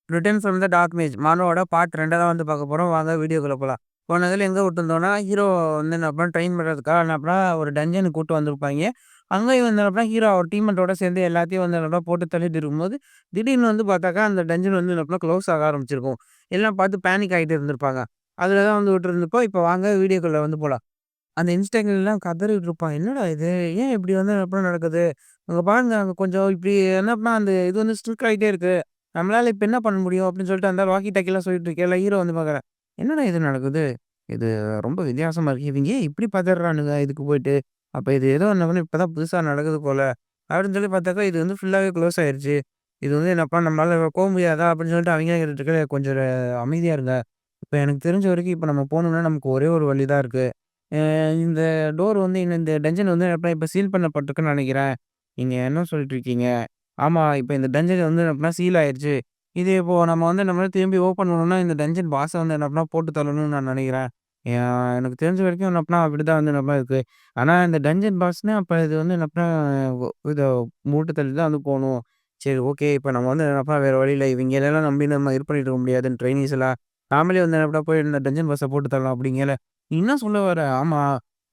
Return from the dark mage மானோட part 2 தான் வந்து பார்க்க போறோம். வாங்க வீடியோக்குள்ள போலாம். போனதுல எங்க விட்டுருந்தோம்னா, ஹீரோ வந்து என்ன பண்ணா ட்ரெயின் பண்றதுக்காக என்ன பண்ணா ஒரு டஞ்சனுக்கு கூட்டு வந்திருப்பாய்ங்க. அங்கேயும் வந்து என்ன பண்ணா ஹீரோ அவர் டீம்மேட்டோட சேர்ந்து எல்லாத்தையும் வந்து என்ன பண்ணா போட்டு தள்ளிட்டு இருக்கும்போது, திடீர்னு வந்து பார்த்தாக்கா அந்த டஞ்சன் வந்து என்ன பண்ணா க்ளோஸ் ஆக ஆரம்பிச்சிருக்கும். எல்லாம் பார்த்து பேனிக் ஆயிட்டு இருந்திருப்பாங்க. அதுல தான் வந்து விட்டுருந்தப்போ, இப்ப வாங்க வீடியோக்குள்ள வந்து போலாம். அந்த இன்ஸ்டாகிராம்லாம் கதறிட்டு இருப்பான். என்னடா இது? ஏன் இப்படி வந்து எப்படிலாம் நடக்குது? அங்க பாருங்க அங்க கொஞ்சம் இப்படி என்ன பண்ணா அந்த இது வந்து ஸ்ட்ரிக் ஆயிட்டே இருக்கு. நம்மளால இப்ப என்ன பண்ண முடியும்? அப்படின்னு சொல்லிட்டு அந்த வாக்கி டாக்கிலாம் சொல்லிட்டு இருக்கையில ஹீரோ வந்து பார்க்குறேன். என்னடா இது நடக்குது? இது ரொம்ப வித்தியாசமா இருக்கு. இவங்க ஏன் இப்படி பதறானுங்க இதுக்கு போயிட்டு? அப்ப இது ஏதோ ஒண்ணு இப்பதான் புதுசா நடக்குது போல. அப்படின்னு சொல்லி பார்த்தாக்கா இது வந்து ஃபுல்லாவே க்ளோஸ் ஆயிருச்சு. இது வந்து என்னப்பா நம்மளால போ முடியாதா? அப்படின்னு சொல்லிட்டு அவங்க கேட்டுட்டு இருக்க கொஞ்சம் அமைதியா இருங்க. இப்ப எனக்கு தெரிஞ்ச வரைக்கும் இப்ப நம்ம போணும்னா நமக்கு ஒரே ஒரு வழி தான் இருக்கு. அ இந்த டோர் வந்து இந்த டஞ்சன் வந்து எப்படின்னா இப்ப சீல் பண்ணப்பட்டிருக்குன்னு நெனைக்கிறேன். நீங்க என்ன சொல்லிட்டு இருக்கீங்க? ஆமா, இப்ப இந்த டஞ்சன் வந்து எப்படின்னா சீல் ஆயிருச்சு. இது இப்போ நம்ம வந்து நம்மளால திரும்பி ஓப்பன் பண்ணணும்னா, இந்த டஞ்சன் பாஸ வந்து என்ன பண்ணா போட்டு தள்ளணும்னு நான் நெனைக்கிறேன். எனக்கு தெரிஞ்ச வரைக்கும் என்ன பண்ணா அப்படிதான் வந்து நம்ம இருக்கு. ஆனா இந்த டஞ்சன் பாஸ்னா அப்ப இது வந்து என்ன பண்ணா இத மூட்டு தள்ளி தான் வந்து போணும். சரி ஓகே. இப்ப நம்ம வந்து என்னப்பா வேற வழி இல்ல. இவங்களலாம் நம்பி நம்ம இது பண்ணிட்டு இருக்க முடியாதுன்னு ட்ரெய்னீஸ் எல்லாம். நாமளே வந்து என்னப்பா போய் இந்த டஞ்சன் பாஸ போட்டு தள்ளலாம் அப்படிங்கல. "நீ என்ன சொல்ல வர?" "ஆமா.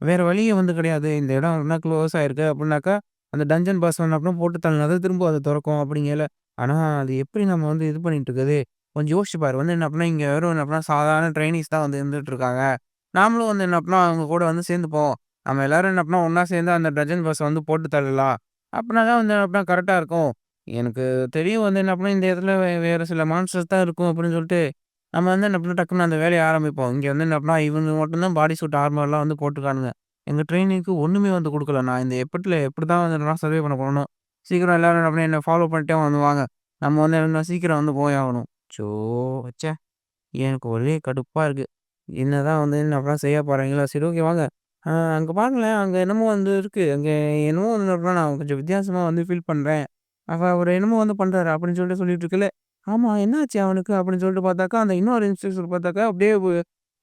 வேற வழியே வந்து கிடையாது. இந்த இடம் என்ன க்ளோஸ் ஆயிருக்கு அப்டின்னாக்கா, அந்த டஞ்சன் பாஸ் வந்து அப்புறம் போட்டு தள்ளினா தான் திரும்ப அது தொறக்கும் அப்டிங்கல. ஆனா அது எப்படி நம்ம வந்து இது பண்ணிட்டு இருக்குது? கொஞ்சம் யோசிச்சு பாரு. வந்து என்ன அப்டின்னா, இங்க வெறும் என்ன அப்டின்னா சாதாரண ட்ரெய்னீஸ் தான் வந்து இருந்துட்டு இருக்காங்க. நாமளும் வந்து என்ன அப்டின்னா, அவங்க கூட வந்து சேர்ந்துப்போம். நம்ம எல்லாரும் என்ன அப்டின்னா ஒண்ணா சேர்ந்து அந்த டஜன் பஸ்ஸ வந்து போட்டு தள்ளலாம். அப்டின்னா தான் வந்து அப்டின்னா கரெக்ட்டா இருக்கும். எனக்கு தெரியும் வந்து என்ன அப்டின்னா, இந்த இடத்துல வேற சில மான்ஸ்டர்ஸ் தான் இருக்கும் அப்டின்னு சொல்லிட்டு, நம்ம வந்து என்ன பண்ணோம் டக்குனு அந்த வேலைய ஆரம்பிப்போம். இங்க வந்து என்ன அப்டின்னா, இவனுங்க மட்டும் தான் பாடி சூட் ஆர்மர்லாம் வந்து போட்டுருக்கானுங்க. எங்க ட்ரெய்னிங்க்கு ஒண்ணுமே வந்து குடுக்கல. நான் இந்த எப்பட்ல எப்டிதான் வந்து நான் சர்வே பண்ண போறேனோ! சீக்கிரம் எல்லாரும் என்ன பண்ணி என்ன ஃபாலோ பண்ணிட்டே வந்து வாங்க. நம்ம வந்து என்ன சீக்கிரம் வந்து போயாகணும். ச்சோ! ச்சே! எனக்கு ஒரே கடுப்பா இருக்கு. என்னதான் வந்து என்ன அப்புறம் செய்ய போறாங்களோ! சரி ஓகே வாங்க. அங்க பாருங்களேன், அங்க என்னமோ வந்து இருக்கு. அங்க என்னமோ வந்து அப்புறம் நான் கொஞ்சம் வித்தியாசமா வந்து ஃபீல் பண்றேன். அவரு என்னமோ வந்து பண்றாரு அப்படின்னு சொல்லிட்டு சொல்லிட்டு இருக்கல, ஆமா என்னாச்சு அவனுக்கு அப்படின்னு சொல்லிட்டு பார்த்தாக்கா, அந்த இன்னொரு இன்ஸ்ட்ரக்டர் பார்த்தாக்கா அப்படியே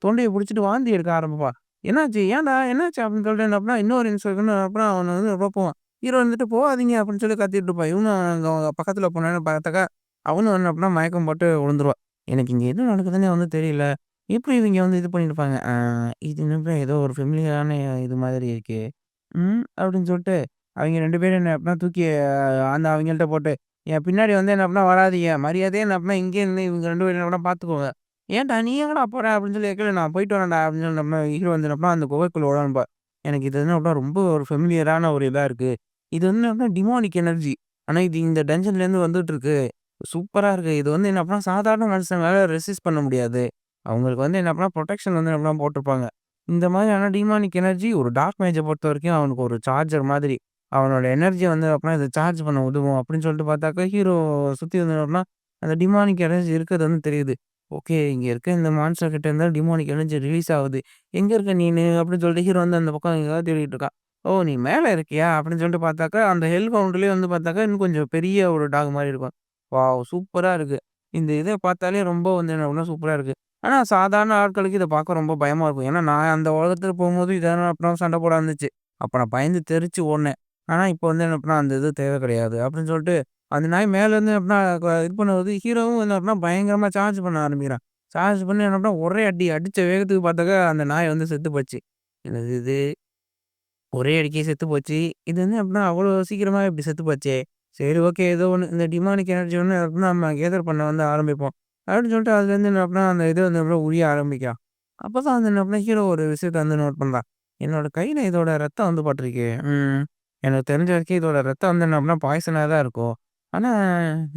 தொண்டைய புடிச்சுட்டு வாந்தி எடுக்க ஆரம்பிப்பான். என்னாச்சு? ஏன்டா? என்னாச்சு? அப்படின்னு சொல்லிட்டு என்ன பண்ணா, இன்னொரு இன்ஸ்ட்ரக்டர் அப்புறம் அவன வந்து ரொம்ப போவான். ஹீரோ வந்துட்டு போகாதீங்க அப்படின்னு சொல்லி கத்திட்டு இருப்பான். இவனும் அங்க பக்கத்துல போனான்னு பார்த்தாக்கா, அவனும் என்ன பண்ணா மயக்கம் போட்டு விழுந்துருவான். எனக்கு இங்க என்ன நடக்குதுன்னே வந்து தெரியல. எப்படி இவங்க வந்து இது பண்ணியிருப்பாங்க? இது என்னப்பா ஏதோ ஒரு ஃபெமிலியரான இது மாதிரி இருக்கே! அப்படின்னு சொல்லிட்டு, அவைங்க 2 பேரும் என்ன அப்படின்னா தூக்கி அந்த அவைங்கள்ட்ட போட்டு, என் பின்னாடி வந்து என்ன அப்படின்னா வராதீங்க. மரியாதையா என்ன அப்படின்னா இங்கேயே இருந்து இவங்க 2 பேரும் என்ன அப்படின்னா பார்த்துக்கோங்க. ஏன்டா நீ எங்கடா போற? அப்படின்னு சொல்லி கேட்கல. நான் போயிட்டு வரேன்டா அப்படின்னு சொல்லி நம்ம ஹீரோ வந்து என்ன அப்படின்னா அந்த குகைக்குள்ள ஓடான்பா. எனக்கு இது என்ன அப்படின்னா ரொம்ப ஒரு ஃபெமிலியரான ஒரு இதா இருக்கு. இது வந்து என்ன அப்படின்னா டிமானிக் எனர்ஜி. ஆனா இது இந்த டஞ்சன்லேருந்து வந்துட்டு இருக்கு. சூப்பரா இருக்கு. இது வந்து என்ன அப்படின்னா சாதாரண மனுஷங்களால ரெசிஸ்ட் பண்ண முடியாது. அவங்களுக்கு வந்து என்ன பண்ணா புரொடெக்ஷன் வந்து என்ன பண்ணா போட்டுருப்பாங்க. இந்த மாதிரியான டிமானிக் எனர்ஜி ஒரு டார்க் மேஜ பொறுத்தவரைக்கும் அவனுக்கு ஒரு சார்ஜர் மாதிரி. அவனோட எனர்ஜிய வந்து அப்பனா இத சார்ஜ் பண்ண உதவும் அப்படின்னு சொல்லிட்டு பார்த்தாக்கா, ஹீரோ சுத்தி வந்து என்னன்னா, அந்த டிமானிக் எனர்ஜி இருக்கிறது வந்து தெரியுது. ஓகே இங்க இருக்க இந்த மான்ஸ்டர் கிட்ட இருந்தா டிமானிக் எனர்ஜி ரிலீஸ் ஆகுது. எங்க இருக்க நீனு? அப்படின்னு சொல்லிட்டு ஹீரோ வந்து அந்த பக்கம் எங்கேயாவது தேடிட்டு இருக்கான். ஓ! நீ மேல இருக்கியா? அப்படின்னு சொல்லிட்டு பார்த்தாக்கா, அந்த ஹெல் கவுண்ட்லயே வந்து பார்த்தாக்கா, இன்னும் கொஞ்சம் பெரிய ஒரு டாக் மாரி இருக்கும். வாவ்! சூப்பரா இருக்கு. இந்த இத பார்த்தாலே ரொம்ப வந்து என்ன அப்படின்னா சூப்பரா இருக்கு. ஆனா, சாதாரண ஆட்களுக்கு இத பார்க்க ரொம்ப பயமா இருக்கும். ஏன்னா, நான் அந்த உலகத்துல போம்போது இதெல்லாம் அப்புறம் சண்டை போட வந்துச்சு. அப்ப நான் பயந்து தெறிச்சு ஓடுனேன். ஆனா, இப்ப வந்து என்ன அப்டின்னா, அந்த இது தேவை கிடையாது. அப்படின்னு சொல்லிட்டு, அந்த நாய் மேலேருந்து எப்டின்னா இது பண்ணும்போது, ஹீரோவும் என்ன அப்டின்னா பயங்கரமா சார்ஜ் பண்ண ஆரம்பிக்கிறான். சார்ஜ் பண்ணி என்ன அப்டின்னா ஒரே அடி, அடிச்ச வேகத்துக்கு பார்த்தாக்கா, அந்த நாய் வந்து செத்து போச்சு. என்னது இது? ஒரே அடிக்கே செத்து போச்சு. இது வந்து எப்டின்னா அவ்வளோ சீக்கிரமா இப்டி செத்து போச்சே! சரி ஓகே. ஏதோ ஒண்ணு இந்த டிமானிக் எனர்ஜி ஒண்ணு எப்டின்னா நம்ம கேதர் பண்ண வந்து ஆரம்பிப்போம். அப்டின்னு சொல்லிட்டு அதுலேருந்து என்ன அப்டின்னா அந்த இது வந்து அப்டியே உரிய ஆரம்பிக்கும். அப்பதான் வந்து என்ன அப்டின்னா ஹீரோ ஒரு விஷயத்த வந்து நோட் பண்றான். என்னோட கையில இதோட ரத்தம் வந்து பட்டுருக்கே! எனக்கு தெரிஞ்ச வரைக்கும் இதோட ரத்தம் வந்து என்ன அப்டின்னா பாய்சனா தான் இருக்கும். ஆனா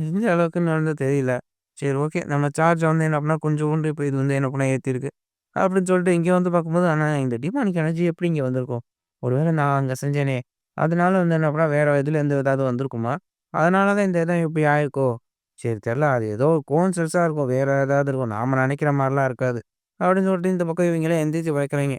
எந்த அளவுக்குன்னு வந்து தெரியல. சரி ஓகே. நம்ம சார்ஜ வந்து என்ன அப்டின்னா கொஞ்சோண்டு இப்ப இது வந்து என்ன பண்ண ஏத்திருக்கு. அப்டின்னு சொல்லிட்டு இங்க வந்து பார்க்கும்போது, ஆனா இந்த டிமானிக் எனர்ஜி எப்டி இங்க வந்திருக்கும்? ஒருவேள நான் அங்க செஞ்சேனே! அதனால வந்து என்ன அப்டின்னா வேற இதுலேருந்து ஏதாவது வந்திருக்குமா? அதனால தான் இந்த இடம் இப்டி ஆயிருக்கோ? சரி தெர்ல. அது ஏதோ கோஇன்சிடன்ஸா இருக்கும். வேற ஏதாவது இருக்கும். நாம நெனைக்கிற மாரிலாம் இருக்காது. அப்டின்னு சொல்லிட்டு இந்த பக்கம் இவங்களே எந்திரிச்சு வைக்கிறாய்ங்க.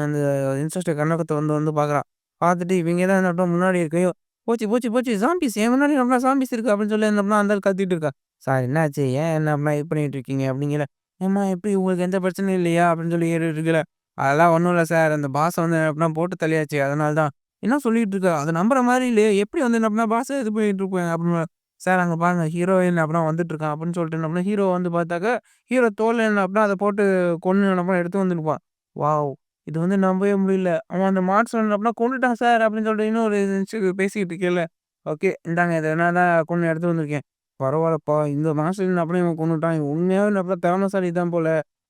அந்த இன்ஸ்பெக்டர் கண்ணோக்கத்த வந்து வந்து பார்க்குறான். பார்த்துட்டு இவங்க தான் என்ன அப்டின்னா முன்னாடி இருக்கையோ, போச்சு, போச்சு, போச்சு ஜாம்பீஸ் என் முன்னாடி என்ன ஜாம்பீஸ் இருக்கு அப்டின்னு சொல்லி என்ன அப்டின்னா அந்த ஆள் கத்திட்டு இருக்கா. சார் என்னாச்சு? ஏன் என்ன அப்டின்னா இது பண்ணிட்டு இருக்கீங்க? அப்டிங்கல. ஏம்மா எப்டி உங்களுக்கு எந்த பிரச்சனையும் இல்லையா? அப்டின்னு சொல்லி கேட்டுட்டு இருக்கல. அதெல்லாம் ஒண்ணும் இல்ல சார். அந்த பாஸ வந்து என்ன போட்டு தள்ளியாச்சு. அதனால தான். என்ன சொல்லிட்டு இருக்க? அத நம்புற மாரி இல்லையே! எப்படி வந்து என்ன பாஸ இது பண்ணிட்டு இருப்பேன் அப்டின்னு. சார் அங்க பாருங்க ஹீரோயின் அப்புறம் வந்துட்டுருக்கான் அப்படின்னு சொல்லிட்டு என்ன பண்ணேன், ஹீரோ வந்து பார்த்தாக்கா, ஹீரோ தோள்ல என்ன அப்படின்னா அத போட்டு கொன்னு என்ன பண்ண எடுத்து வந்துருப்பான். வாவ்! இது வந்து நம்பவே முடியல. அவன் அந்த மார்க்ஸ்மேன் என்ன பண்ணான், "கொன்னுட்டான் சார்" அப்படின்னு சொல்லிட்டு இன்னொரு பேசிக்கிட்டு இருக்கையில, "ஓகே இந்தாங்க இத நான் தான் கொன்னு எடுத்து வந்திருக்கேன்." "பரவால்லப்பா இந்த மார்க்ஸ்மேன் அப்படியே இவன் கொன்னுட்டான். இவன் உண்மையாவே என்ன பண்ண திறமைசாலி தான் போல."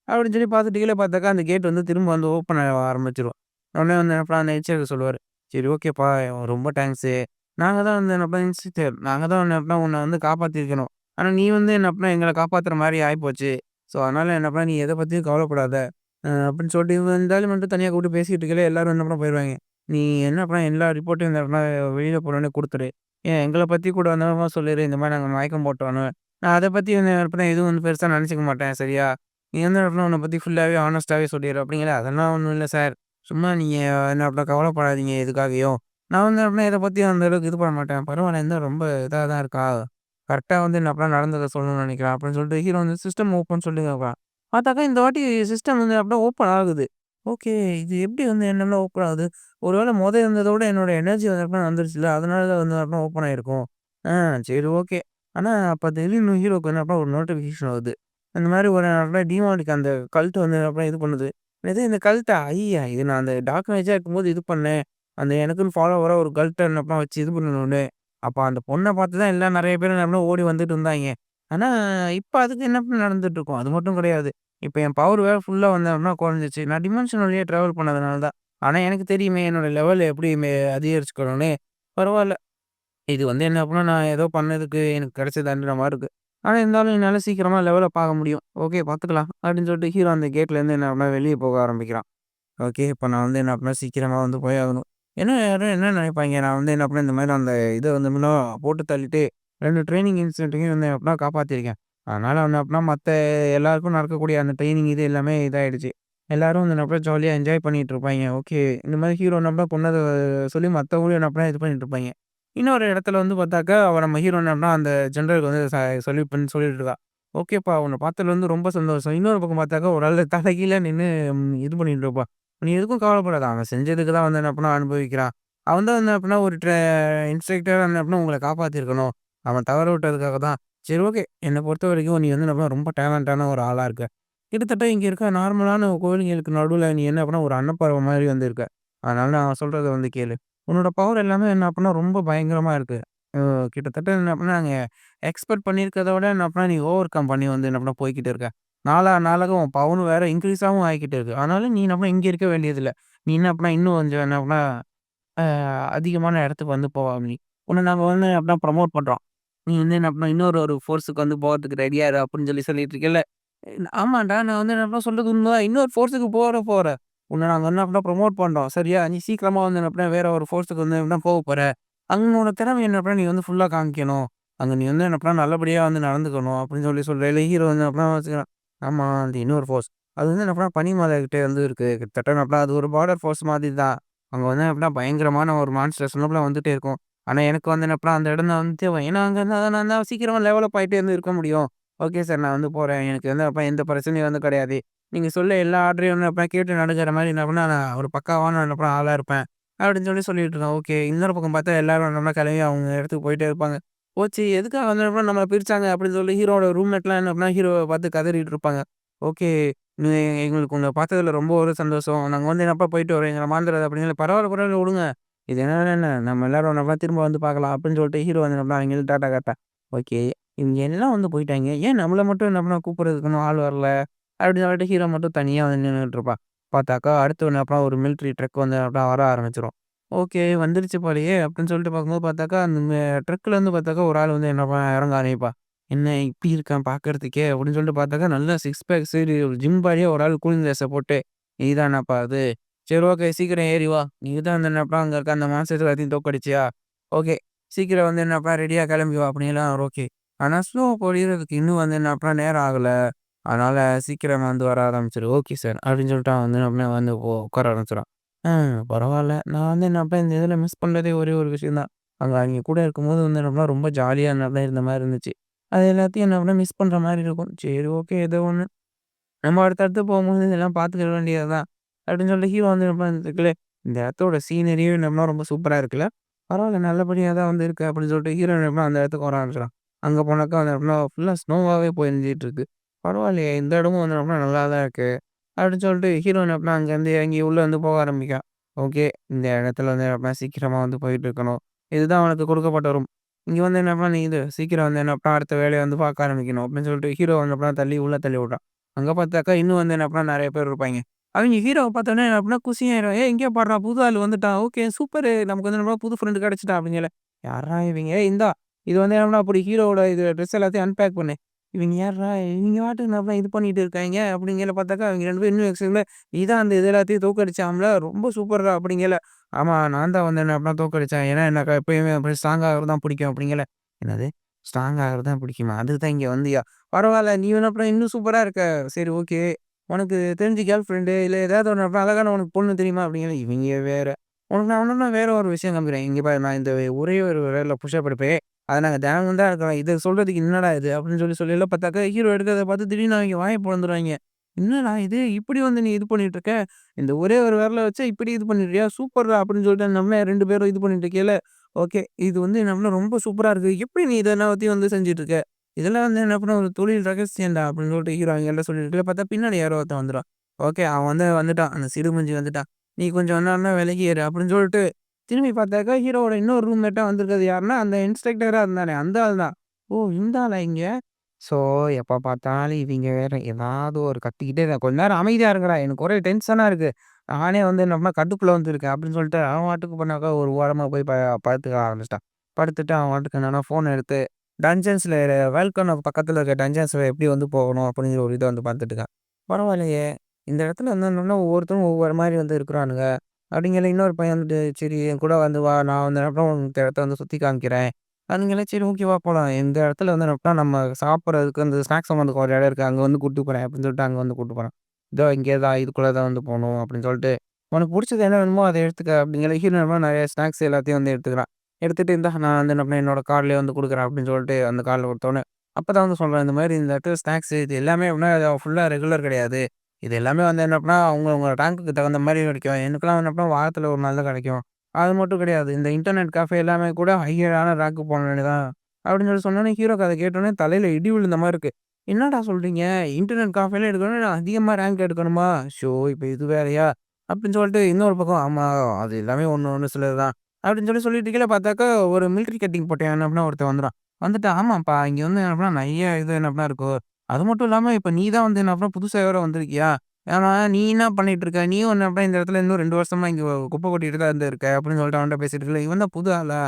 அப்படின்னு சொல்லி பார்த்துட்டு கீழ பார்த்தாக்கா, அந்த கேட் வந்து திரும்ப வந்து ஓப்பன் ஆக ஆரம்பிச்சுரும். உடனே வந்து என்ன பண்ண அந்த ஹெச்ஆர் சொல்லுவாரு, "சரி ஓகேப்பா ரொம்ப தேங்க்ஸு. நாங்க தான் வந்து என்ன பண்ண இன்ஸ்ட்ரக்டர். நாங்க தான் என்ன பண்ண உன்ன வந்து காப்பாத்தியிருக்கணும். ஆனா நீ வந்து என்ன பண்ண எங்கள காப்பாத்துற மாரி ஆயிப்போச்சு. ஸோ அதனால என்ன பண்ண நீ எத பத்தியும் கவலைப்படாத." அப்படின்னு சொல்லிட்டு இவன் இந்த ஆளு மட்டும் தனியா கூப்பிட்டு பேசிட்டு இருக்கையில எல்லாரும் என்ன பண்ண போயிருவாங்க. "நீ என்ன பண்ண எல்லா ரிப்போர்ட்டையும் என்ன பண்ண வெளியில போனோனே குடுத்துரு. ஏன் எங்கள பத்தி கூட வந்தவங்க சொல்லிரு. இந்த மாரி நாங்க மயக்கம் போட்டோன்னு. நான் அத பத்தி வந்து என்ன பண்ண எதுவும் வந்து பெருசா நெனச்சுக்க மாட்டேன். சரியா? நீ வந்து என்ன பண்ண உன்ன பத்தி ஃபுல்லாவே ஹானஸ்ட்டாவே சொல்லிரு." அப்படிங்கிற "அதெல்லாம் ஒண்ணும் இல்ல சார். சும்மா நீங்க என்ன பண்ண கவலைப்படாதீங்க எதுக்காகயும்." நான் வந்து அப்படின்னா இத பத்தி அந்த அளவுக்கு இது பண்ண மாட்டேன். பரவாயில்ல இந்த ரொம்ப இதா தான் இருக்கா. கரெக்ட்டா வந்து நான் அப்பலாம் நடந்தத சொல்லணும்னு நெனைக்கிறேன். அப்படின்னு சொல்லிட்டு ஹீரோ வந்து சிஸ்டம் ஓப்பன் சொல்லி கேட்குறான். பார்த்தாக்கா இந்த வாட்டி சிஸ்டம் வந்து அப்படியே ஓப்பன் ஆகுது. ஓகே. இது எப்படி வந்து என்னால ஓப்பன் ஆகுது? ஒருவேள இருந்தத விட என்னோட எனர்ஜி வந்து அப்படியே வந்துருச்சுல்ல. அதனால தான் வந்து அப்படியே ஓப்பன் ஆயிருக்கும். ஆ சரி ஓகே. ஆனா அப்ப திடீர்னு ஹீரோக்கு வந்து அப்படியே ஒரு நோட்டிஃபிகேஷன் வருது. இந்த மாரி ஒரு அப்படியே டிமார்ட்க்கு அந்த கல்ட் வந்து அப்படியே இது பண்ணுது. என்னது இந்த கல்ட்டா? ஐய்ய! இது நான் அந்த டார்க் மேஜா இருக்கும்போது இது பண்ணேன். அந்த எனக்குன்னு ஃபாலோவரா ஒரு கல்ட்ட என்ன வச்சு இது பண்ணணும்னு. அப்ப அந்த பொண்ண பார்த்து தான் எல்லாம் நெறைய பேர் என்ன ஓடி வந்துட்டு இருந்தாய்ங்க. ஆனா, இப்ப அதுக்கு என்ன நடந்துட்டு இருக்கும்? அது மட்டும் கிடையாது. இப்ப என் பவர் வேற ஃபுல்லா வந்து அப்படின்னா குறைஞ்சிருச்சு. நான் டிமென்ஷன் வழியா டிராவல் பண்ணதுனால தான். ஆனா எனக்கு தெரியுமே என்னோட லெவல் எப்படி அதிகரிச்சுக்கணும்னு. பரவால்ல. இது வந்து என்ன அப்படின்னா, நான் ஏதோ பண்ணதுக்கு எனக்கு கிடைச்ச தண்டன மாரி இருக்கு. ஆனா இருந்தாலும் என்னால சீக்கிரமா லெவல் அப் ஆக முடியும். ஓகே பார்த்துக்கலாம். அப்படின்னு சொல்லிட்டு ஹீரோ அந்த கேட்லேருந்து என்ன அப்படின்னா வெளிய போக ஆரம்பிக்கிறான். ஓகே. இப்ப நான் வந்து என்ன அப்டின்னா சீக்கிரமா வந்து போய் ஆகணும். ஏன்னா யாரும் என்ன நினைப்பாய்ங்க, நான் வந்து என்ன அப்டின்னா இந்த மாரி அந்த இத வந்து முன்ன போட்டு தள்ளிட்டு 2 ட்ரெய்னிங் இன்சிடென்ட்டையும் வந்து அப்டின்னா காப்பாத்தியிருக்கேன். அதனால வந்து அப்டின்னா மத்த எல்லாருக்கும் நடக்கக்கூடிய அந்த ட்ரெய்னிங் இது எல்லாமே இதாயிடுச்சு. எல்லாரும் வந்து என்ன அப்டின்னா ஜாலியா என்ஜாய் பண்ணிட்டு இருப்பாய்ங்க. ஓகே. இந்த மாரி ஹீரோ நம்ம கொன்னத சொல்லி மத்தவங்களும் என்ன அப்டின்னா இது பண்ணிட்டு இருப்பாய்ங்க. இன்னொரு இடத்துல வந்து பார்த்தாக்கா, அவ நம்ம ஹீரோ என்ன அப்டின்னா அந்த ஜெனரலுக்கு வந்து சொல்லிட்டு இருக்கா. ஓகேப்பா உன்ன பார்த்ததுல வந்து ரொம்ப சந்தோஷம். இன்னொரு பக்கம் பார்த்தாக்கா ஒரு ஆளு தலைகீழ நின்னு இது பண்ணிட்டு இருப்பா. நீ எதுக்கும் கவலைப்படாத. அவன் செஞ்சதுக்கு தான் வந்து என்ன பண்ணா அனுபவிக்கிறான். அவன் தான் வந்து அப்படின்னா ஒரு இன்ஸ்ட்ரக்டரா என்ன அப்படின்னா உங்கள காப்பாத்தியிருக்கணும். அவன் தவற விட்டதுக்காக தான். சரி ஓகே. என்ன பொறுத்தவரைக்கும் நீ வந்து என்ன பண்ண ரொம்ப டேலண்டான ஒரு ஆளா இருக்க. கிட்டத்தட்ட இங்க இருக்க நார்மலான கோழிங்களுக்கு நடுவுல நீ என்ன பண்ண ஒரு அன்னப்பறவை மாரி வந்து இருக்க. அதனால நான் சொல்றத வந்து கேளு. உன்னோட பவர் எல்லாமே என்ன அப்படின்னா ரொம்ப பயங்கரமா இருக்கு. அ கிட்டத்தட்ட என்ன அப்படின்னா நாங்க எக்ஸ்பெக்ட் பண்ணியிருக்கிறத விட என்ன அப்படின்னா நீ ஓவர் கம் பண்ணி வந்து என்ன பண்ண போய்க்கிட்டு இருக்க. நாளா நாளாக உன் பவன் வேற இன்கிரீஸாவும் ஆயிக்கிட்டு இருக்கு. அதனால நீ நம்ம இங்க இருக்க வேண்டியதில்ல. நீ என்ன பண்ணா இன்னும் கொஞ்சம் என்ன பண்ணா, அ அதிகமான இடத்துக்கு வந்து போவ நீ. உன்ன நாங்க வந்து அப்படின்னா ப்ரமோட் பண்றோம். நீ வந்து என்ன பண்ணா இன்னொரு ஒரு ஃபோர்ஸ்க்கு வந்து போறதுக்கு ரெடியா இரு அப்படின்னு சொல்லிட்டு இருக்கேல்ல. ஆமான்டா நான் வந்து என்ன பண்ண சொல்றது உண்ம. இன்னொரு ஃபோர்ஸ்க்கு போற. உன்ன நாங்க என்ன பண்ணா ப்ரமோட் பண்றோம். சரியா? நீ சீக்கிரமா வந்து என்ன பண்ண வேற ஒரு ஃபோர்ஸ்க்கு வந்து என்ன போற. அங்க உன்னோட திறமை என்ன பண்ண நீ வந்து ஃபுல்லா காமிக்கணும். அங்க நீ வந்து என்ன பண்ண நல்லபடியா வந்து நடந்துக்கணும் அப்படின்னு சொல்றேல்ல. ஹீரோ வந்து அப்படின்னா வச்சுக்கிறான். ஆமா அது இன்னொரு ஃபோர்ஸ். அது வந்து என்ன பனிமலை கிட்ட வந்து இருக்கு. கிட்டத்தட்ட என்ன அது ஒரு பார்டர் ஃபோர்ஸ் மாதிரி தான். அங்க வந்து எப்படின்னா பயங்கரமான ஒரு மான்ஸ்டர்ஸ் வந்துட்டே இருக்கும். ஆனா எனக்கு வந்து என்ன அந்த இடம் தான் வந்து தேவை. ஏன்னா அங்க இருந்தா தான் நான் தான் சீக்கிரமா லெவல் அப் ஆயிட்டே வந்து இருக்க முடியும். ஓகே சார் நான் வந்து போறேன். எனக்கு வந்து அப்ப எந்த பிரச்சனையும் வந்து கிடையாது. நீங்க சொல்ல எல்லா ஆர்டரையும் வந்து அப்ப கேட்டு நடக்கிற மாரி என்ன பண்ணா நான் ஒரு பக்காவான என்ன பண்ண ஆளா இருப்பேன். அப்படின்னு சொல்லிட்டு இருக்கான். ஓகே. இன்னொரு பக்கம் பார்த்தா எல்லாரும் நம்ம கிளம்பி அவங்க இடத்துக்கு போயிட்டே இருப்பாங்க. போச்சு எதுக்காக வந்து நம்மள பிரிச்சாங்க அப்படின்னு சொல்லி ஹீரோவோட ரூம்மேட்லாம் என்ன பண்ணா ஹீரோவ பார்த்து கதறிட்டு இருப்பாங்க. ஓகே. நீ எங்களுக்கு உங்கள பார்த்ததுல ரொம்ப ஒரு சந்தோஷம். நாங்க வந்து என்னப்பா போயிட்டு வரோம். எங்கள மறந்துறாத அப்படின்னு பரவால்ல விடுங்க. இது என்னன்னா என்ன நம்ம எல்லாரும் நம்ம திரும்ப வந்து பார்க்கலாம் அப்படின்னு சொல்லிட்டு ஹீரோ வந்து நம்ம அங்கிருந்து டாட்டா காட்டா. ஓகே. இவங்க எல்லாம் வந்து போயிட்டாங்க. ஏன் நம்மள மட்டும் நம்ம கூப்பிடுறதுக்கு இன்னும் ஆள் வரல? அப்படின்னு சொல்லிட்டு ஹீரோ மட்டும் தனியா வந்து நின்னுட்டு இருப்பான். பார்த்தாக்கா அடுத்து ஒண்ணு அப்புறம் ஒரு மிலிட்டரி ட்ரக் வந்து அப்புறம் வர ஆரம்பிச்சுரும். ஓகே வந்துருச்சு போலயே அப்படின்னு சொல்லிட்டு பார்க்கும்போது பார்த்தாக்கா, அந்த ட்ரக்லேருந்து பார்த்தாக்கா ஒரு ஆள் வந்து என்ன இறங்க ஆரம்பிப்பான். என்ன இப்படி இருக்கான் பார்க்கறதுக்கே அப்படின்னு சொல்லிட்டு பார்த்தாக்கா, நல்லா சிக்ஸ் பேக் ஒரு ஜிம் பாடியே ஒரு ஆள் கூலிங் கிளாஸ போட்டு, "நீதானாப்பா அது? சரி ஓகே சீக்கிரம் ஏறி வா. நீ தான் வந்து என்னப்பா அங்க இருக்க அந்த மான்ஸ்டர்ஸ் எல்லாத்தையும் தோற்கடிச்சியா? ஓகே. சீக்கிரம் வந்து என்னப்பா ரெடியா கிளம்பி வா" அப்படின்லாம் ஓகே. ஆனா ஸ்லோ பொழியறதுக்கு இன்னும் வந்து என்னப்பா நேரம் ஆகல. அதனால சீக்கிரம் வந்து வர ஆரம்பிச்சுரு. ஓகே சார் அப்படின்னு சொல்லிட்டு அவன் வந்து அப்படியே வந்து உட்கார ஆரம்பிச்சுறான். ஆ பரவால்ல. நான் வந்து என்னப்பா இந்த இதில மிஸ் பண்ணதே ஒரே ஒரு விஷயம் தான். அவிங்க கூட இருக்கும்போது வந்து என்னன்னா ரொம்ப ஜாலியா நல்லா இருந்த மாரி இருந்துச்சு. அது எல்லாத்தையும் என்ன பண்ண மிஸ் பண்ற மாரி இருக்கும். சரி ஓகே ஏதோ ஒண்ணு. நம்ம அடுத்தடுத்து போம்போது இதெல்லாம் பார்த்துக்க வேண்டியது தான். அப்படின்னு சொல்லிட்டு ஹீரோ வந்து என்ன இருக்குல்ல, இந்த இடத்தோட சீனரியும் என்னமோ ரொம்ப சூப்பரா இருக்குல்ல. பரவால்ல நல்லபடியா தான் வந்து இருக்கு அப்படின்னு சொல்லிட்டு ஹீரோ என்ன அந்த இடத்துக்கு வர ஆரம்பிச்சுறான். அங்க போனாக்கா வந்து அப்படின்னா ஃபுல்லா ஸ்னோவாவே பொழிஞ்சிட்டு இருக்கு. பரவாயில்லையே! இந்த இடமும் வந்து அப்படின்னா நல்லா தான் இருக்கு. அப்படின்னு சொல்லிட்டு ஹீரோ என்ன அப்படின்னா அங்கேருந்து இறங்கி உள்ள வந்து போக ஆரம்பிக்கான். ஓகே. இந்த இடத்துல வந்து அப்படின்னா சீக்கிரமா வந்து போயிட்டு இருக்கணும். இதுதான் அவனுக்கு கொடுக்கப்பட்ட ரூம். இங்க வந்து என்ன அப்படின்னா, நீ இது சீக்கிரம் வந்து என்ன அப்படின்னா அடுத்த வேலைய வந்து பார்க்க ஆரம்பிக்கணும் அப்படின்னு சொல்லிட்டு ஹீரோ வந்து அப்படின்னா உள்ள தள்ளி விட்டான். அங்க பார்த்தாக்கா இன்னும் வந்து என்ன அப்படின்னா நெறைய பேர் இருப்பாய்ங்க. அவிங்க ஹீரோவ பார்த்தோனே என்ன அப்படின்னா குஷியாயிரும். "ஏய் இங்கே பார்றா புது ஆள் வந்துட்டான். Okay super. நமக்கு வந்து நம்ம புது ஃப்ரெண்ட் கிடைச்சுட்டான்" அப்படின்னு. யார்றா இவிங்க? "ஏய் இந்தா இது வந்து என்னன்னா அப்படி ஹீரோவோட இது ட்ரெஸ் எல்லாத்தையும் அன்பேக் பண்ணு." இவங்க யார்றா? இவங்க பாட்டுக்கு நல்லா இது பண்ணிட்டு இருக்காய்ங்க. அப்படிங்கையில பார்த்தாக்கா, அவங்க 2 பேரும் இன்னும் எக்ஸ்ட்ரீம்ல "நீதான் அந்த இது எல்லாத்தையும் தோற்கடிச்சாம்ல, ரொம்ப சூப்பர்றா" அப்படிங்கையில, "ஆமா நான் தான் வந்து என்ன அப்படின்னா தோற்கடிச்சேன். ஏன்னா எனக்கு எப்பயுமே அப்படி ஸ்ட்ராங்கா ஆகுறது தான் பிடிக்கும்" அப்படிங்கையில, "என்னது? ஸ்ட்ராங் ஆகுறது தான் பிடிக்குமா? அதுக்கு தான் இங்க வந்தியா? பரவால்ல நீ என்ன அப்புறம் இன்னும் சூப்பரா இருக்க. சரி ஓகே. உனக்கு தெரிஞ்ச கேர்ள் ஃப்ரெண்டு இல்ல ஏதாவது ஒண்ணு அப்புறம் அழகான உனக்கு பொண்ணு தெரியுமா?" அப்படிங்கையில, இவங்க வேற. "உனக்கு நான் இன்னும் வேற ஒரு விஷயம் காமிக்கிறேன். இங்க பாரு நான் இந்த ஒரே ஒரு விரல்ல புஷ் அப் எடுப்பேன். அத நாங்க தினமும் தான் இருக்கிறோம். இத சொல்றதுக்கு என்னடா இது? அப்படின்னு சொல்லிலாம் பார்த்தாக்கா, ஹீரோ எடுக்கிறத பார்த்து திடீர்னு அவிங்க வாய பொளந்துருவாய்ங்க. என்னடா இது? இப்படி வந்து நீ இது பண்ணிட்டு இருக்க? இந்த ஒரே ஒரு விரல வச்சு இப்படி இது பண்ணிடுறியா? சூப்பர்ரா! அப்படின்னு சொல்லிட்டு நம்ம 2 பேரும் இது பண்ணிட்டு இருக்கையில, ஓகே. இது வந்து நம்மள ரொம்ப சூப்பரா இருக்கு. எப்படி நீ இத எல்லாத்தையும் வந்து செஞ்சுட்டு இருக்க? இதெல்லாம் வந்து என்ன பண்ண ஒரு தொழில் ரகசியம்டா அப்படின்னு சொல்லிட்டு ஹீரோ அவிங்கள்ட்ட சொல்லிட்டு இருக்கையில பார்த்தா பின்னாடி யாரோ ஒருத்தன் வந்துருவான். ஓகே. அவன் வந்து வந்துட்டான். அந்த சிடுமூஞ்சி வந்துட்டான். நீ கொஞ்சம் நேரம்னா விலகி இரு அப்படின்னு சொல்லிட்டு திரும்பி பார்த்தாக்கா, ஹீரோவோட இன்னொரு ரூம்மேட்டா வந்திருக்கிறது யாருன்னா, அந்த இன்ஸ்ட்ரக்டரா இருந்தானே, அந்த ஆள் தான். ஓ! இந்த ஆளா இங்க? ஸோ, எப்ப பார்த்தாலும் இவிங்க வேற ஏதாவது ஒரு கத்திக்கிட்டே கொஞ்ச நேரம் அமைதியா இருங்கடா. எனக்கு ஒரே டென்ஷனா இருக்கு. நானே வந்து நம்ம கடுப்புல வந்துருக்கேன் அப்படின்னு சொல்லிட்டு, அவன் பாட்டுக்கு பண்ணாக்கா ஒரு ஓரமா போய் படுத்துக்க ஆரம்பிச்சுட்டான். படுத்துட்டு அவன் பாட்டுக்கு என்னன்னா ஃபோன் எடுத்து டஞ்சன்ஸ்ல வேல்கனோ பக்கத்துல இருக்க டஞ்சன்ஸ்ல எப்படி வந்து போகணும் அப்படிங்கிற ஒரு இத வந்து பார்த்துட்டு இருக்கான். பரவாயில்லையே! இந்த இடத்துல வந்து என்னன்னா ஒவ்வொருத்தரும் ஒவ்வொரு மாரி வந்து இருக்கிறானுங்க. அப்படிங்கையில இன்னொரு பையன் வந்துட்டு, "சரி என் கூட வந்து வா, நான் வந்து அப்புறம் இந்த இடத்த வந்து சுத்தி காமிக்கிறேன்." அதுங்களே சரி ஓகே வா போலாம். இந்த இடத்துல வந்து என்னன்னா நம்ம சாப்பிடுறதுக்கு அந்த ஸ்நாக்ஸ் சாமானுக்கு ஒரு இடம் இருக்கு. அங்க வந்து கூட்டு போறேன் அப்படின்னு சொல்லிட்டு அங்க வந்து கூட்டு போறான். இதோ இங்கே தான் இதுக்குள்ள தான் வந்து போணும் அப்படின்னு சொல்லிட்டு, "உனக்கு புடிச்சது என்ன வேணுமோ அத எடுத்துக்க." அப்படிங்கிற ஹீரோ என்னமோ நெறைய ஸ்நாக்ஸ் எல்லாத்தையும் வந்து எடுத்துக்கிறான். எடுத்துட்டு இந்தா நான் வந்து நம்ம என்னோட கார்ட்லயே வந்து குடுக்குறேன் அப்படின்னு சொல்லிட்டு அந்த கார்ட்ல குடுத்தோனே, அப்பதான் வந்து சொல்றான், இந்த மாரி இந்த இடத்துல ஸ்நாக்ஸ் இது எல்லாமே எப்படின்னா ஃபுல்லா ரெகுலர் கிடையாது. இது எல்லாமே வந்து என்ன அப்படின்னா அவங்கவங்க ரேங்க்குக்கு தகுந்த மாரி கிடைக்கும். எனக்கெல்லாம் என்ன அப்படின்னா வாரத்துல ஒரு நாள் தான் கிடைக்கும். அது மட்டும் கிடையாது. இந்த இன்டர்நெட் காஃபே எல்லாமே கூட ஹையரான ரேங்க்கு போன வேண்டியதான். அப்படின்னு சொல்லி சொன்னோனே, ஹீரோக்கு அத கேட்டோனே தலையில இடி விழுந்த மாரி இருக்கு. என்னடா சொல்றீங்க? இன்டர்நெட் காஃபேல எடுக்கணும்னா நான் அதிகமா ரேங்க் எடுக்கணுமா? ஷோ! இப்ப இது வேறயா? அப்படின்னு சொல்லிட்டு இன்னொரு பக்கம் ஆமா அது எல்லாமே ஒண்ணு ஒண்ணு சிலது தான். அப்படின்னு சொல்லிட்டு கீழ பார்த்தாக்கா ஒரு மிலிட்டரி கட்டிங் போட்டவன் என்ன அப்படின்னா ஒருத்தன் வந்துறான். வந்துட்டு ஆமாப்பா இங்க வந்து என்ன அப்படின்னா நெறைய இது என்ன அப்படின்னா இருக்கும். அது மட்டும் இல்லாம இப்ப நீ தான் வந்து என்ன அப்படின்னா புதுசா வேற வந்திருக்கியா? ஆனா, "நீ என்ன பண்ணிட்டு இருக்க? நீயும் என்ன அப்ப இந்த இடத்துல இன்னும் 2 வருஷமா இங்க குப்பை கொட்டிட்டு தான் இருக்க" அப்படின்னு சொல்லிட்டு அவன்ட்ட பேசிட்டு இருக்கல, "இவன் தான் புது ஆளா?"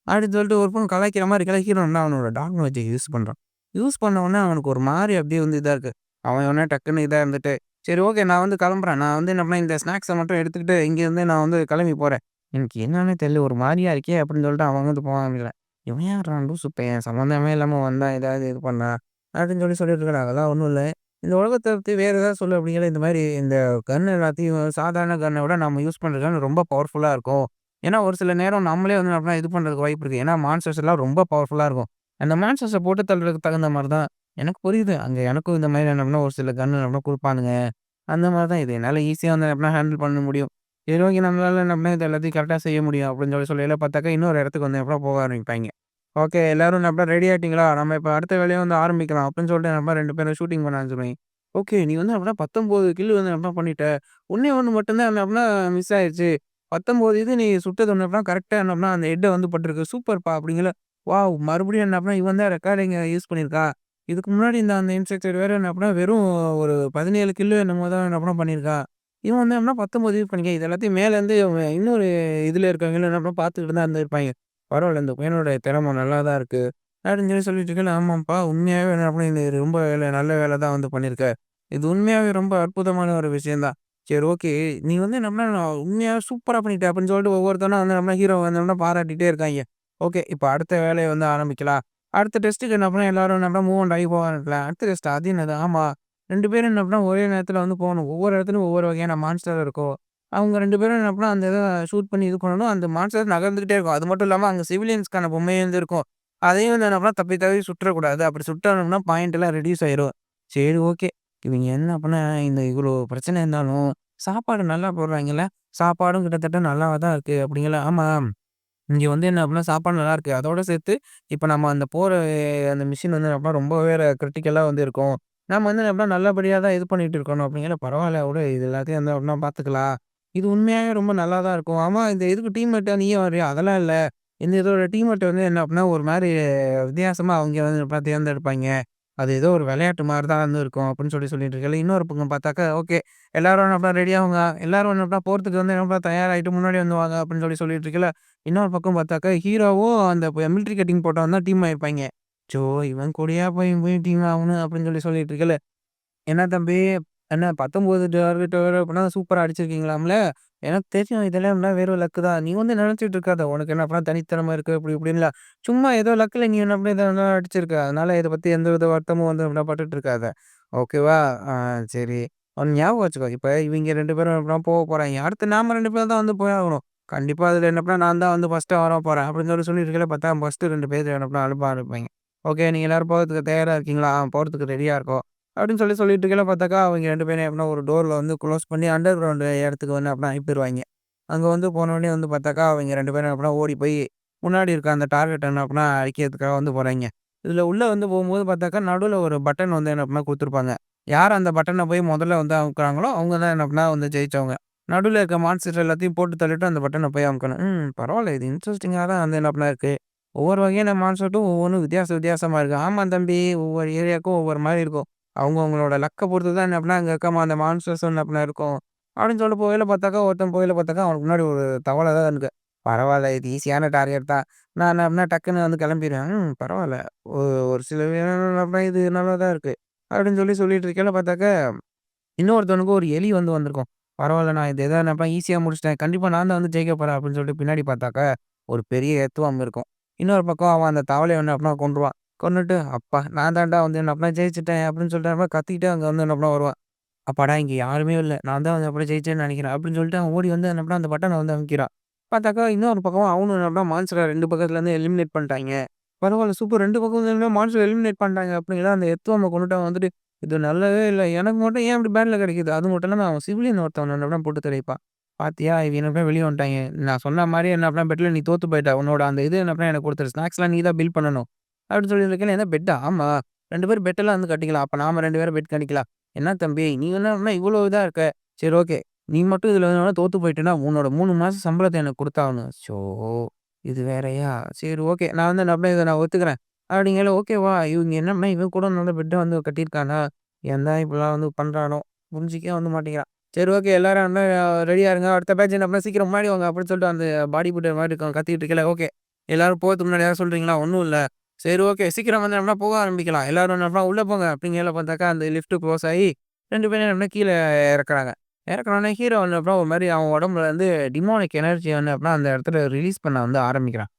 அப்படின்னு சொல்லிட்டு ஒரு பொண்ணு கலாய்க்கிற மாரி கலாய்க்கிறான்னா, அவனோட டாக் நாலேட்ஜ யூஸ் பண்றான். யூஸ் பண்ண உடனே அவனுக்கு ஒரு மாரி அப்படியே வந்து இதா இருக்கு. அவன் உடனே டக்குன்னு இதா இருந்துட்டு, "சரி ஓகே நான் வந்து கிளம்புறேன். நான் வந்து என்ன பண்ணேன் இந்த ஸ்நாக்ஸ மட்டும் எடுத்துக்கிட்டு இங்கேருந்து நான் வந்து கிளம்பி போறேன்." எனக்கு என்னன்னே தெரியல ஒரு மாரியா இருக்கே அப்படின்னு சொல்லிட்டு அவன் வந்து போக ஆரம்பிக்கிறான். இவன் யார்றா லூசு பையன் சம்மந்தமே இல்லாம வந்தான் ஏதாவது இது பண்ணான் அப்படின்னு சொல்லிட்டு இருக்கிறான். அதெல்லாம் ஒண்ணும் இல்ல. இந்த உலகத்த பத்தி வேற ஏதாவது சொல்லு அப்படிங்கிற இந்த மாரி இந்த கன் எல்லாத்தையும் சாதாரண கன்ன விட நம்ம யூஸ் பண்ற கன் ரொம்ப பவர்ஃபுல்லா இருக்கும். ஏன்னா, ஒரு சில நேரம் நம்மளே வந்து அப்படின்னா இது பண்றதுக்கு வாய்ப்பு இருக்கு. ஏன்னா, மான்ஸ்டர்ஸ் எல்லாம் ரொம்ப பவர்ஃபுல்லா இருக்கும். அந்த மான்ஸ்டர்ஸ போட்டு தள்ளுறதுக்கு தகுந்த மாரி தான். எனக்கு புரியுது. அங்க எனக்கும் இந்த மாரி என்ன அப்படின்னா ஒரு சில கன் அப்படின்னா குடுப்பானுங்க. அந்த மாரி தான் இது. என்னால ஈஸியா வந்து அப்படின்னா ஹேண்டில் பண்ண முடியும். சரி ஓகே நம்மளால என்ன அப்படின்னா இது எல்லாத்தையும் கரெக்ட்டா செய்ய முடியும் அப்படின்னு சொல்லையில பார்த்தாக்கா இன்னொரு இடத்துக்கு வந்து அப்புறம் போக ஆரம்பிப்பாய்ங்க. ஓகே. எல்லாரும் நம்ம ரெடி ஆயிட்டீங்களா? நம்ம இப்ப அடுத்த வேலைய வந்து ஆரம்பிக்கலாம். அப்படின்னு சொல்லிட்டு நம்ம 2 பேரும் ஷூட்டிங் பண்ண ஆரம்பிச்சுருவாய்ங்க. ஓகே. நீ வந்து அப்படின்னா 19 கில் வந்து அப்படின்னா பண்ணிட்ட. ஒண்ணே 1 மட்டும் தான் என்ன அப்படின்னா மிஸ் ஆயிருச்சு. 19 இது நீ சுட்டது ஒண்ணு அப்படின்னா கரெக்ட்டா என்ன அப்படின்னா அந்த ஹெட்ட வந்து பட்டிருக்கு. சூப்பர்ப்பா! அப்படிங்கல. வாவ்! மறுபடியும் என்ன அப்படின்னா இவன் தான் ரெக்கார்டிங்க யூஸ் பண்ணியிருக்கான். இதுக்கு முன்னாடி அந்த இன்ஸ்ட்ரக்டர் வேற என்ன அப்படின்னா வெறும் ஒரு 17 கில்லோ என்னமோ தான் என்ன அப்படின்னா பண்ணியிருக்கான். இவன் வந்து அப்படின்னா 19 யூஸ் பண்ணியிருக்கான். இது எல்லாத்தையும் மேலேருந்து இன்னொரு இதுல இருக்கவங்களும் என்ன அப்படின்னா பார்த்துக்கிட்டு தான் இருந்திருப்பாய்ங்க. பரவால்ல. இந்த பையனோட திறமை நல்லா தான் இருக்கு. அப்படின்னு சொல்லிட்டு இருக்கேன். ஆமாம்ப்பா, உண்மையாவே என்ன பண்ணி நீ ரொம்ப நல்ல வேலை தான் வந்து பண்ணியிருக்க. இது உண்மையாவே ரொம்ப அற்புதமான ஒரு விஷயம் தான். சரி ஓகே. நீ வந்து நம்மள உண்மையாவே சூப்பரா பண்ணிட்ட அப்படின்னு சொல்லிட்டு ஒவ்வொருத்தனும் வந்து நம்ம ஹீரோ வந்தோம்னா பாராட்டிட்டே இருக்காய்ங்க. ஓகே. இப்ப அடுத்த வேலைய வந்து ஆரம்பிக்கலாம். அடுத்த டெஸ்ட்டுக்கு என்ன பண்ண எல்லாரும் என்ன பண்ண மூவ் ஆன் ஆகி போக ஆரம்பிக்கலாம். அடுத்த டெஸ்ட் அது என்னது? ஆமா. 2 பேரும் என்ன பண்ணா ஒரே நேரத்துல வந்து போணும். ஒவ்வொரு இடத்துலயும் ஒவ்வொரு வகையான மான்ஸ்டர் இருக்கும். அவங்க 2 பேரும் என்ன பண்ணா அந்த இத ஷூட் பண்ணி இது பண்ணணும். அந்த மான்ஸ்டர் நகர்ந்துகிட்டே இருக்கும். அது மட்டும் இல்லாம அங்க சிவிலியன்ஸ்க்கான பொம்மை வந்து இருக்கும். அதையும் வந்து என்ன பண்ணா தப்பி தவறி சுட்றக்கூடாது. அப்படி சுட்டோம்னா பாயிண்ட் எல்லாம் ரெட்யூஸ் ஆயிரும். சரி ஓகே. இவங்க என்ன பண்ணா இந்த இவ்வளோ பிரச்சனை இருந்தாலும், சாப்பாடு நல்லா போடுறாங்கல்ல. சாப்பாடும் கிட்டத்தட்ட நல்லாவா தான் இருக்கு அப்படிங்கல. ஆமா. இங்க வந்து என்ன அப்டின்னா, சாப்பாடு நல்லாருக்கு. அதோட சேர்த்து இப்ப நம்ம அந்த போற அந்த மிஷின் வந்து அப்டின்னா ரொம்பவே கிரிட்டிக்கலா வந்து இருக்கும். நம்ம வந்து அப்டின்னா நல்லபடியா தான் இது பண்ணிட்டு இருக்கணும் அப்டிங்கிற பரவால்ல விடு இது எல்லாத்தையும் வந்து அப்டின்னா பார்த்துக்கலாம். இது உண்மையாவே ரொம்ப நல்லா தான் இருக்கும். ஆமா இந்த இதுக்கு டீம்மேட்டா நீயும் வரியா? அதெல்லாம் இல்ல. இந்த இதோட டீம்மேட் வந்து என்ன அப்டின்னா ஒரு மாரி வித்தியாசமா அவங்க வந்து தேர்ந்தெடுப்பாய்ங்க. அது ஏதோ ஒரு விளையாட்டு மாரி தான் வந்து இருக்கும் அப்டின்னு சொல்லிட்டு இருக்கையில, இன்னொரு பக்கம் பார்த்தாக்கா, ஓகே எல்லாரும் என்ன அப்டின்னா ரெடி ஆவுங்க. எல்லாரும் என்ன அப்டின்னா போறதுக்கு வந்து என்ன அப்டின்னா தயாராயிட்டு முன்னாடி வந்து வாங்க அப்டின்னு சொல்லிட்டு இருக்கையில இன்னொரு பக்கம் பார்த்தாக்கா, ஹீரோவும் அந்த மிலிட்டரி கட்டிங் போட்டவன் தான் டீம் ஆயிருப்பாய்ங்க. "அச்சோ! இவன் கூடயா போய் போய் டீம் ஆவணும்" அப்படின்னு சொல்லிட்டு இருக்கையில, "என்ன தம்பி, என்ன 19 டார்கெட் அப்படின்னா சூப்பரா அடிச்சிருக்கீங்களாம்ல? எனக்கு தெரியும் இதெல்லாம் என்ன வெறும் லக்கு தான். நீ வந்து நினைச்சுட்டு இருக்காத. உனக்கு என்ன அப்பனா தனித்திறமை இருக்கு அப்படி இப்படின்லாம். சும்மா ஏதோ லக்குல நீ என்ன அப்படி இத அடிச்சிருக்க. அதனால இத பத்தி எந்தவித வருத்தமும் வந்து பட்டுட்டு இருக்காத. ஓகேவா? ஆ சரி. ஒண்ணு ஞாபகம் வச்சுக்கோ. இப்ப இவங்க 2 பேரும் அப்புறம் போறாய்ங்க. அடுத்து நாம 2 பேர் தான் வந்து போய் ஆகணும். கண்டிப்பா அதுல என்னப்பா நான் தான் வந்து ஃபர்ஸ்ட்டா வரப்போறேன் அப்படின்னு சொல்லியிருக்கையில பார்த்தா, ஃபர்ஸ்ட்டு 2 பேர் என்னப்பா அனுப்ப ஆரம்பிப்பாய்ங்க. ஓகே நீங்க எல்லாரும் போறதுக்கு தயாரா இருக்கீங்களா? போறதுக்கு ரெடியா இருக்கோம். அப்படின்னு சொல்லிட்டு இருக்கையில பார்த்தாக்கா, அவங்க 2 பேரையும் எப்படின்னா ஒரு டோர்ல வந்து குளோஸ் பண்ணி அண்டர் கிரவுண்ட் இடத்துக்கு வந்து அப்படின்னா அனுப்பிருவாய்ங்க. அங்க வந்து போனோனே வந்து பார்த்தாக்கா, அவங்க 2 பேரும் அப்படின்னா ஓடி போய் முன்னாடி இருக்க அந்த டார்கெட்ட என்ன அப்படின்னா அழிக்கிறதுக்காக வந்து போறாய்ங்க. இதுல உள்ள வந்து போகும்போது பார்த்தாக்கா, நடுவுல ஒரு பட்டன் வந்து என்ன அப்படின்னா குடுத்துருப்பாங்க. யார் அந்த பட்டன போய் முதல்ல வந்து அமுக்குறாங்களோ, அவங்க தான் என்ன அப்படின்னா வந்து ஜெயிச்சவங்க. நடுவுல இருக்க மான்ஸ்டர் எல்லாத்தையும் போட்டு தள்ளிட்டு அந்த பட்டன போய் அமுக்கணும். பரவால்ல இது இன்ட்ரஸ்டிங்கா தான் வந்து என்ன அப்படின்னா இருக்கு. ஒவ்வொரு வகையான மான்ஸ்டரும் ஒவ்வொன்னும் வித்தியாசமா இருக்கு. ஆமா தம்பி, ஒவ்வொரு ஏரியாவுக்கும் ஒவ்வொரு மாரி இருக்கும். அவங்கவங்களோட லக்க பொறுத்து தான் என்ன அப்டின்னா, அங்க இருக்க அந்த மான்ஸ்டர்ஸ் என்ன அப்டின்னா இருக்கும். அப்டின்னு சொல்லிட்டு போகையில பார்த்தாக்கா, ஒருத்தன் போகையில பார்த்தாக்கா, அவனுக்கு முன்னாடி ஒரு தவள தான் இருக்கு. பரவால்ல இது ஈஸியான டார்கெட் தான். நான் என்ன அப்டின்னா டக்குன்னு வந்து கிளம்பிருவேன். பரவால்ல. ஒ ஒரு சில நேரம் அப்டின்னா இது நல்லா தான் இருக்கு. அப்டின்னு சொல்லிட்டு இருக்கையில பார்த்தாக்கா, இன்னொருத்தவனுக்கு ஒரு எலி வந்து வந்திருக்கும். பரவால்ல நான் இது ஏதோ நான் ஈஸியா முடிச்சுட்டேன். கண்டிப்பா நான் தான் வந்து ஜெயிக்க போறேன் அப்டின்னு சொல்லிட்டு பின்னாடி பார்த்தாக்கா, ஒரு பெரிய எர்த்வார்ம் இருக்கும். இன்னொரு பக்கம் அவன் அந்த தவளைய வந்து அப்டின்னா கொன்றுவான். கொன்னுட்டு, "அப்பா! நான் தான்டா வந்து என்ன அப்டின்னா ஜெயிச்சுட்டேன்" அப்டின்னு சொல்லிட்டு அப்டியே கத்திக்கிட்டு அங்க வந்து என்ன அப்டின்னா வருவான். அப்பாடா! இங்க யாருமே இல்ல. நான் தான் வந்து அப்புறம் ஜெயிச்சேன்னு நெனைக்கிறேன். அப்படின்னு சொல்லிட்டு அவன் ஓடி வந்து என்ன பண்ணான், அந்த பட்டன வந்து அமுக்கிறான். பாத்தாக்கா இன்னொரு பக்கம் அவனும் என்ன பண்ணான், மான்ஸ்டர 2 பக்கத்துலருந்து எலிமினேட் பண்ட்டாய்ங்க. பரவால்ல சூப்பர் 2 பக்கத்துலருந்துமே மான்ஸ்டர எலிமினேட் பண்ட்டாங்க அப்படிங்கிற அந்த எர்த்வார்ம கொன்னுட்டு வந்துட்டு, இது நல்லவே இல்ல. எனக்கு மட்டும் ஏன் இப்படி பேட்ல கிடைக்குது? அது மட்டும் இல்லாம அவன் சிவிலியன் ஒருத்தவன என்ன பண்ணான் போட்டு தள்ளியிருப்பான். பாத்தியா? இவங்க என்ன பண்ணா வெளிய வந்துட்டாய்ங்க. நான் சொன்ன மாரி என்ன பண்ணா பெட்ல நீ தோத்து போயிட்ட. உன்னோட அந்த இது என்ன பண்ணா எனக்கு குடுத்துரு. ஸ்நாக்ஸ்லாம் நீ தான் பில் பண்ணணும். அப்படின்னு சொல்லியிருக்கையில, என்ன பெட்டா? ஆமா. 2 பேரும் பெட்டெல்லாம் வந்து கட்டிக்கலாம். அப்ப நாம 2 பேரும் பெட் கட்டிக்கலாம். என்ன தம்பி! நீ என்ன இவ்ளோ இதா இருக்க? சரி ஓகே. நீ மட்டும் இதுல வேணா தோத்து போயிட்டன்னா, உன்னோட 3 மாச சம்பளத்த எனக்கு குடுத்தாகணும். அச்சோ! இது வேறயா? சரி ஓகே. நான் வந்து அப்படியே இத நான் ஒத்துக்கிறேன். அப்படிங்கையில ஓகேவா, இவங்க என்னன்னா இவன் கூட நல்ல பெட்ட வந்து கட்டியிருக்கானா? ஏன் தான் இப்படிலாம் வந்து பண்றானோ? புரிஞ்சுக்கவே வந்து மாட்டேங்கிறான். சரி ஓகே. எல்லாரும் வந்து ரெடியா இருங்க. அடுத்த பேட்ச் என்ன பண்ணா சீக்கிரம் முன்னாடி வாங்க அப்படின்னு சொல்லிட்டு அந்த பாடி பில்டர் மாரி இருக்கவன் கத்திட்டு இருக்கையில, ஓகே. எல்லாரும் போறதுக்கு முன்னாடி ஏதாவது சொல்றீங்களா? ஒண்ணும் இல்ல. சரி ஓகே. சீக்கிரம் வந்து அப்படின்னா போக ஆரம்பிக்கலாம். எல்லாரும் என்ன பண்ணா உள்ள போங்க அப்படிங்கையில பார்த்தாக்கா, அந்த லிஃப்ட் குளோஸ் ஆயி 2 பேரும் என்ன கீழ இறக்குறாங்க. இறக்குனோனே ஹீரோ வந்து அப்புறம் ஒரு மாரி அவன் உடம்புல இருந்து டிமோனிக் எனர்ஜி வந்து அப்படின்னா அந்த இடத்துல ரிலீஸ் பண்ண வந்து ஆரம்பிக்கிறான்.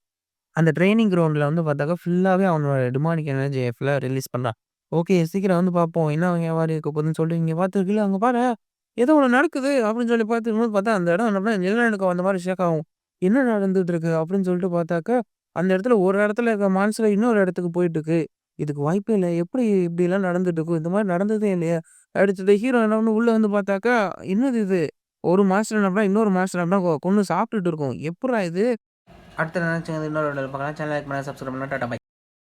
அந்த ட்ரெய்னிங் கிரவுண்ட்ல வந்து பார்த்தாக்கா, ஃபுல்லாவே அவனோட டிமானிக் எனர்ஜிய ஃபுல்லா ரிலீஸ் பண்றான். ஓகே சீக்கிரம் வந்து பார்ப்போம். என்ன வியாபாரி இருக்க போதுன்னு சொல்லிட்டு இங்க பார்த்துருக்கையில, அங்க பாரேன் ஏதோ ஒண்ணு நடக்குது அப்படின்னு சொல்லி பார்த்துக்கும்போது பார்த்தா, அந்த இடம் என்ன நிலநடுக்கம் வந்த மாரி ஷேக் ஆகும். என்ன நடந்துட்டு இருக்கு அப்படின்னு சொல்லிட்டு பார்த்தாக்கா, அந்த இடத்துல ஒரு இடத்துல இருக்க மான்ஸ்டர் இன்னொரு இடத்துக்கு போயிட்டுருக்கு. இதுக்கு வாய்ப்பே இல்ல. எப்படி இப்படிலாம் நடந்துட்டு இருக்கும்? இந்த மாரி நடந்ததே இல்லையே! அடுத்தது ஹீரோ என்ன பண்ணு உள்ள வந்து பார்த்தாக்கா, என்னது இது? ஒரு மான்ஸ்டர் என்ன பண்ணா, இன்னொரு மான்ஸ்டர் என்ன பண்ணா கொன்னு சாப்பிட்டுட்டு இருக்கும். எப்புட்றா இது? அடுத்து நினைச்சது இன்னொரு பார்க்கலாம். சேனல் லைக் பண்ணுங்க, சப்ஸ்கிரைப் பண்ணுங்க. டாட்டா பை.